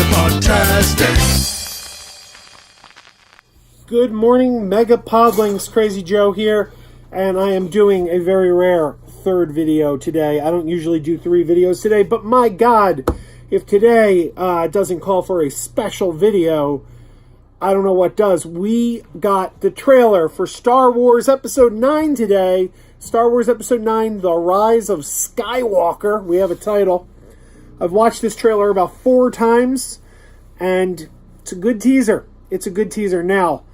MegaPodTastic. Good morning, MegaPodlings. Krazy Joe here, and I am doing a very rare third video today. I don't usually do 3 videos today, but my God, if today doesn't call for a special video, I don't know what does. We got the trailer for Star Wars Episode 9 today. Star Wars Episode 9, The Rise of Skywalker. We have a title. I've watched this trailer about 4 times, and it's a good teaser. It's a good teaser. Now,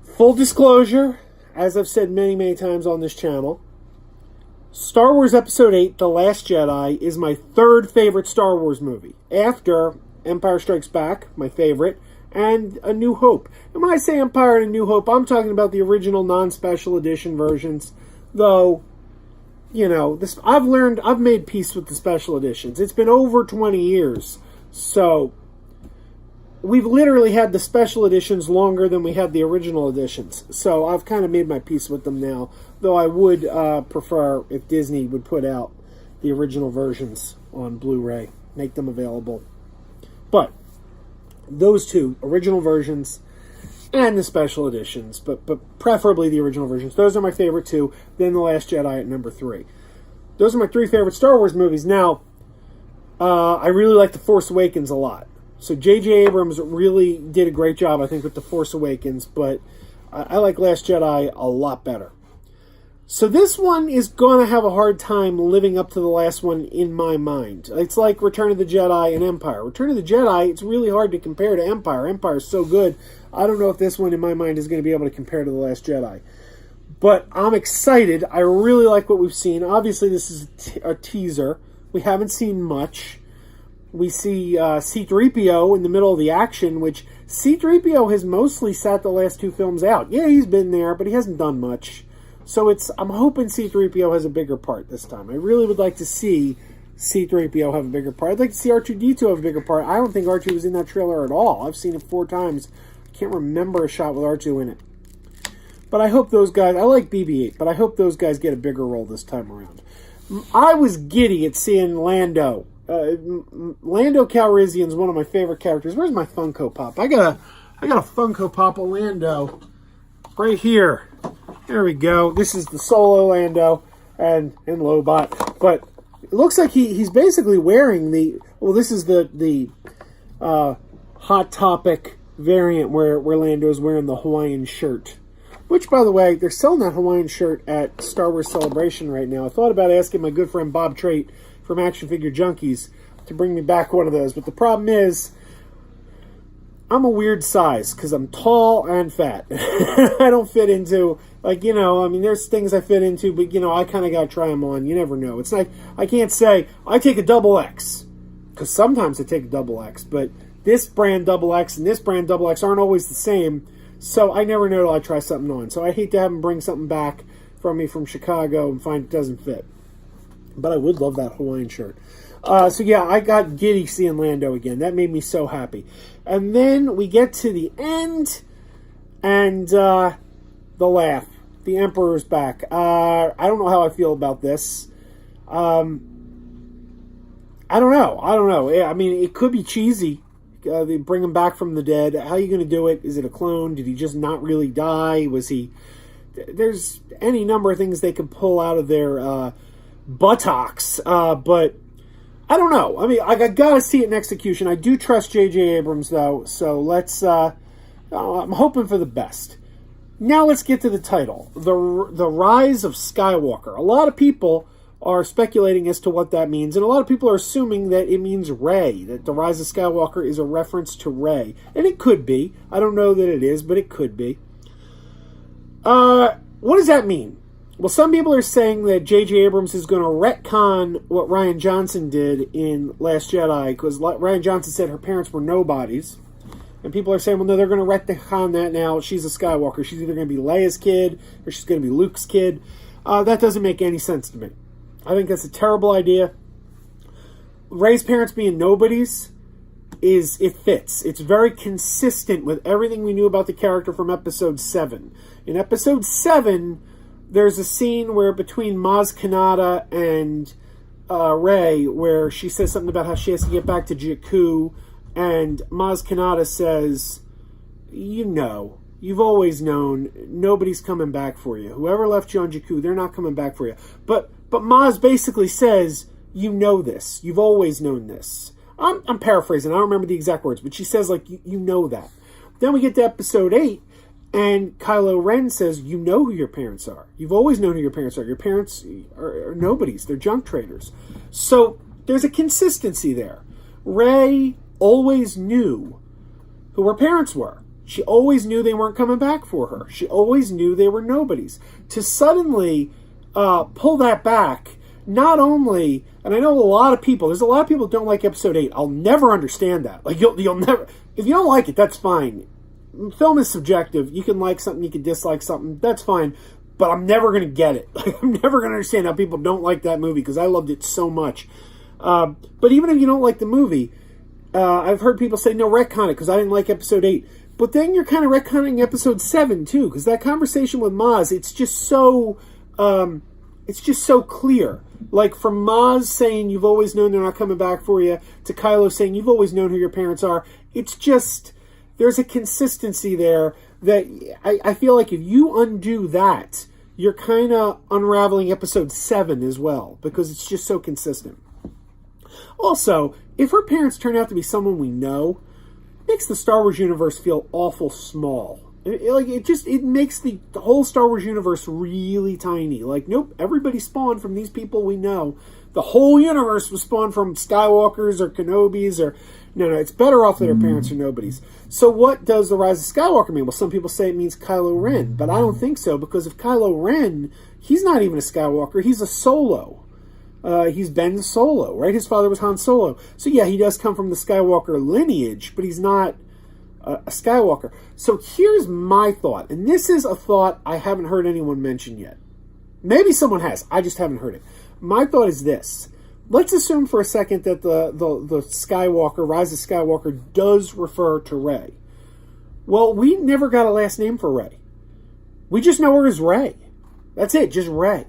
full disclosure, as I've said many, many times on this channel, Star Wars Episode 8, The Last Jedi, is my 3rd favorite Star Wars movie, after Empire Strikes Back, my favorite, and A New Hope. And when I say Empire and A New Hope, I'm talking about the original non-special edition versions, though, you know, I've made peace with the special editions. It's been over 20 years, so we've literally had the special editions longer than we had the original editions. So I've kind of made my peace with them now, though I would prefer if Disney would put out the original versions on Blu-ray, make them available. But those 2, original versions and the special editions, but preferably the original versions. Those are my favorite 2. Then The Last Jedi at number 3. Those are my 3 favorite Star Wars movies. Now, I really like The Force Awakens a lot. So J.J. Abrams really did a great job, I think, with The Force Awakens, but I like Last Jedi a lot better. So this one is going to have a hard time living up to the last one in my mind. It's like Return of the Jedi and Empire. Return of the Jedi, it's really hard to compare to Empire. Empire is so good. I don't know if this one in my mind is going to be able to compare to The Last Jedi. But I'm excited. I really like what we've seen. Obviously, this is a teaser. We haven't seen much. We see C-3PO in the middle of the action, which C-3PO has mostly sat the last 2 films out. Yeah, he's been there, but he hasn't done much. So I'm hoping C-3PO has a bigger part this time. I really would like to see C-3PO have a bigger part. I'd like to see R2-D2 have a bigger part. I don't think R2 was in that trailer at all. I've seen it 4 times. I can't remember a shot with R2 in it. But I hope those guys, I like BB-8, but I hope those guys get a bigger role this time around. I was giddy at seeing Lando. Lando Calrissian is one of my favorite characters. Where's my Funko Pop? I got a Funko Pop of Lando right here. There we go. This is the Solo Lando and Lobot. But it looks like he's basically wearing this is the Hot Topic variant where Lando's wearing the Hawaiian shirt. Which, by the way, they're selling that Hawaiian shirt at Star Wars Celebration right now. I thought about asking my good friend Bob Trait from Action Figure Junkies to bring me back one of those. But the problem is, I'm a weird size because I'm tall and fat. I don't fit into, there's things I fit into, but, I kind of got to try them on. You never know. It's like, I can't say, I take a double X, because sometimes I take a double X, but this brand double X and this brand double X aren't always the same, so I never know till I try something on. So I hate to have them bring something back from me from Chicago and find it doesn't fit. But I would love that Hawaiian shirt. So yeah, I got giddy seeing Lando again. That made me so happy. And then we get to the end, and the laugh. The Emperor's back. I don't know how I feel about this. I don't know. I mean, it could be cheesy. They bring him back from the dead. How are you going to do it? Is it a clone? Did he just not really die? Was he... There's any number of things they could pull out of their buttocks, but I don't know. I mean, I gotta see it in execution. I do trust J.J. Abrams, though, so let's, I'm hoping for the best. Now let's get to the title, The Rise of Skywalker. A lot of people are speculating as to what that means, and a lot of people are assuming that it means Rey, that The Rise of Skywalker is a reference to Rey, and it could be. I don't know that it is, but it could be. What does that mean? Well, some people are saying that J.J. Abrams is going to retcon what Rian Johnson did in Last Jedi, because Rian Johnson said her parents were nobodies. And people are saying, well, no, they're going to retcon that now. She's a Skywalker. She's either going to be Leia's kid or she's going to be Luke's kid. That doesn't make any sense to me. I think that's a terrible idea. Rey's parents being nobodies, it fits. It's very consistent with everything we knew about the character from Episode 7. In Episode 7... there's a scene where between Maz Kanata and Rey, where she says something about how she has to get back to Jakku And Maz Kanata says, you've always known nobody's coming back for you. Whoever left you on Jakku, they're not coming back for you. But Maz basically says, you know this. You've always known this. I'm paraphrasing. I don't remember the exact words, but she says, like, you know that. Then we get to episode 8, and Kylo Ren says, you know who your parents are. You've always known who your parents are. Your parents are nobodies. They're junk traders. So there's a consistency there. Rey always knew who her parents were. She always knew they weren't coming back for her. She always knew they were nobodies. To suddenly pull that back, not only, and I know there's a lot of people who don't like episode 8. I'll never understand that. Like, you'll never, if you don't like it, that's fine. Film is subjective. You can like something, you can dislike something, that's fine. But I'm never going to get it. Like, I'm never going to understand how people don't like that movie, because I loved it so much. But even if you don't like the movie, I've heard people say, no, retcon it, because I didn't like episode 8. But then you're kind of retconning episode 7, too, because that conversation with Maz, it's just so clear. Like, from Maz saying, you've always known they're not coming back for you, to Kylo saying, you've always known who your parents are, it's just, there's a consistency there that I feel like if you undo that, you're kind of unraveling episode 7 as well, because it's just so consistent. Also, if her parents turn out to be someone we know, it makes the Star Wars universe feel awful small. It makes the whole Star Wars universe really tiny. Like, nope, everybody spawned from these people we know. The whole universe was spawned from Skywalkers or Kenobis or... No, it's better off that her parents are nobodies. So what does the Rise of Skywalker mean? Well, some people say it means Kylo Ren, but I don't think so, because if Kylo Ren, he's not even a Skywalker, he's a Solo. He's Ben Solo, right? His father was Han Solo. So yeah, he does come from the Skywalker lineage, but he's not a Skywalker. So here's my thought, and this is a thought I haven't heard anyone mention yet. Maybe someone has, I just haven't heard it. My thought is this. Let's assume for a second that the Skywalker, Rise of Skywalker, does refer to Rey. Well, we never got a last name for Rey. We just know her as Rey. That's it, just Rey.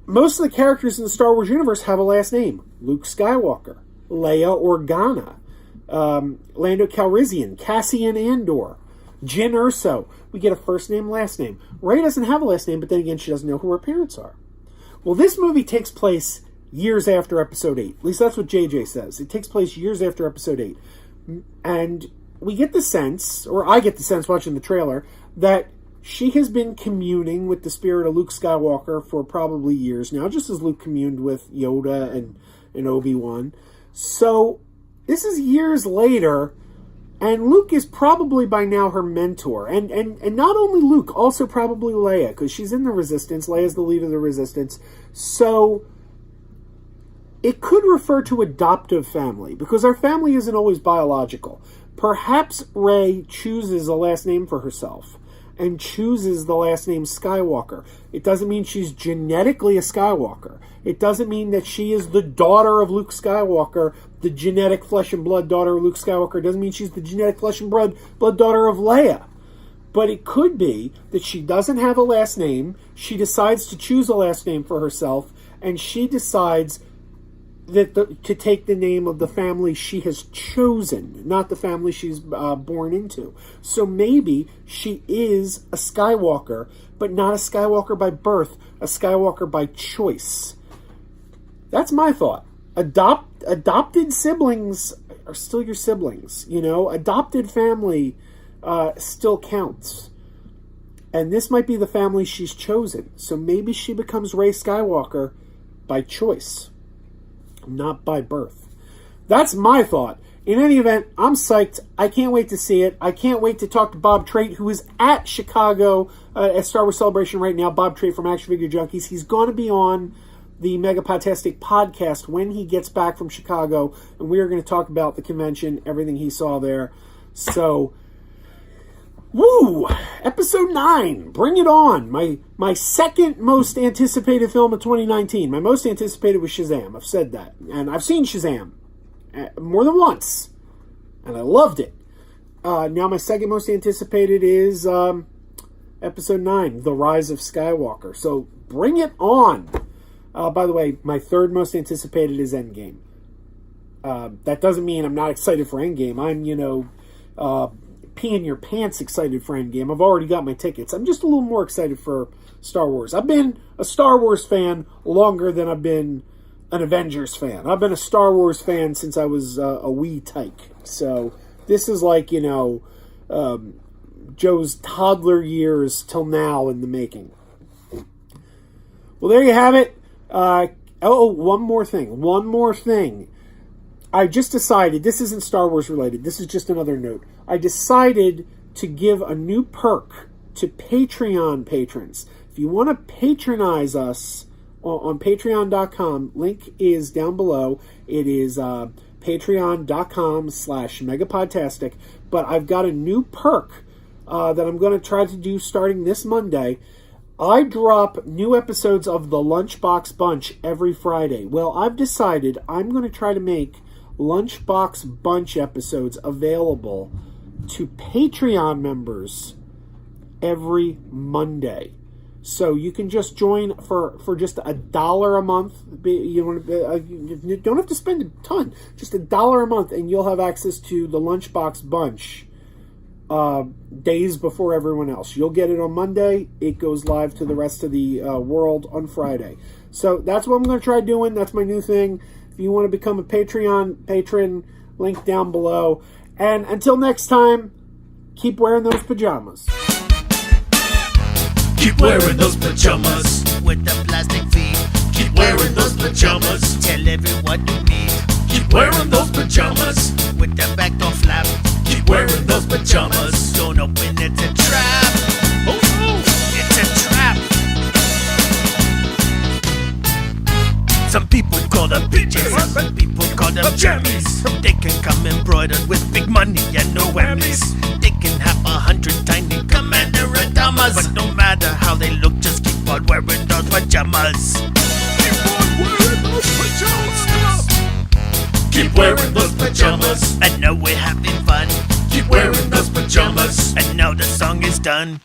Most of the characters in the Star Wars universe have a last name. Luke Skywalker, Leia Organa, Lando Calrissian, Cassian Andor, Jyn Erso. We get a first name, last name. Rey doesn't have a last name, but then again, she doesn't know who her parents are. Well, this movie takes place years after episode 8. At least that's what JJ says. It takes place years after episode 8. And we get the sense, or I get the sense watching the trailer, that she has been communing with the spirit of Luke Skywalker for probably years now, just as Luke communed with Yoda and Obi-Wan. So this is years later, and Luke is probably by now her mentor. And not only Luke, also probably Leia, because she's in the Resistance. Leia's the leader of the Resistance. So it could refer to adoptive family, because our family isn't always biological. Perhaps Rey chooses a last name for herself and chooses the last name Skywalker. It doesn't mean she's genetically a Skywalker. It doesn't mean that she is the daughter of Luke Skywalker, the genetic flesh and blood daughter of Luke Skywalker. It doesn't mean she's the genetic flesh and blood daughter of Leia. But it could be that she doesn't have a last name, she decides to choose a last name for herself, and she decides that to take the name of the family she has chosen, not the family she's born into. So maybe she is a Skywalker, but not a Skywalker by birth, a Skywalker by choice. That's my thought. Adopted siblings are still your siblings, you know? Adopted family still counts. And this might be the family she's chosen. So maybe she becomes Rey Skywalker by choice, not by birth. That's my thought. In any event, I'm psyched. I can't wait to see it. I can't wait to talk to Bob Trait, who is at Chicago at Star Wars Celebration right now. Bob Trait from Action Figure Junkies. He's going to be on the MegaPodTastic Podcast when he gets back from Chicago, and we are going to talk about the convention, everything he saw there. So, woo! Episode 9. Bring it on. My second most anticipated film of 2019. My most anticipated was Shazam. I've said that. And I've seen Shazam more than once. And I loved it. Now my second most anticipated is Episode 9, The Rise of Skywalker. So bring it on. By the way, my third most anticipated is Endgame. That doesn't mean I'm not excited for Endgame. I'm, peeing your pants excited for Endgame. I've already got my tickets. I'm just a little more excited for Star Wars. I've been a Star Wars fan longer than I've been an Avengers fan. I've been a Star Wars fan since I was a wee tyke. So this is like, Joe's toddler years till now in the making. Well, there you have it. One more thing. I just decided, this isn't Star Wars related, this is just another note. I decided to give a new perk to Patreon patrons. If you want to patronize us on patreon.com, link is down below. It is patreon.com/MegaPodTastic. But I've got a new perk that I'm going to try to do starting this Monday. I drop new episodes of the Lunchbox Bunch every Friday. Well, I've decided I'm going to try to make Lunchbox Bunch episodes available to Patreon members every Monday. So you can just join for just $1 a month. You don't have to spend a ton, just $1 a month, and you'll have access to the Lunchbox Bunch days before everyone else. You'll get it on Monday. It goes live to the rest of the world on Friday. So that's what I'm going to try doing. That's my new thing. If you want to become a Patreon patron, link down below. And until next time, keep wearing those pajamas. Keep wearing those pajamas with the plastic feet. Keep wearing those pajamas. Tell everyone you meet. Keep wearing those pajamas with the back door flap. Keep wearing those pajamas. Don't open, it's a trap. Oh no, it's a trap. Some people call them PJs, some people call them jammies. They can come embroidered with big money and no whammies. They can have 100 tiny commander adamas, but no matter how they look, just keep on wearing those pajamas. Keep on wearing those pajamas. Keep wearing those pajamas. And now we're having fun. Keep wearing those pajamas. And now the song is done.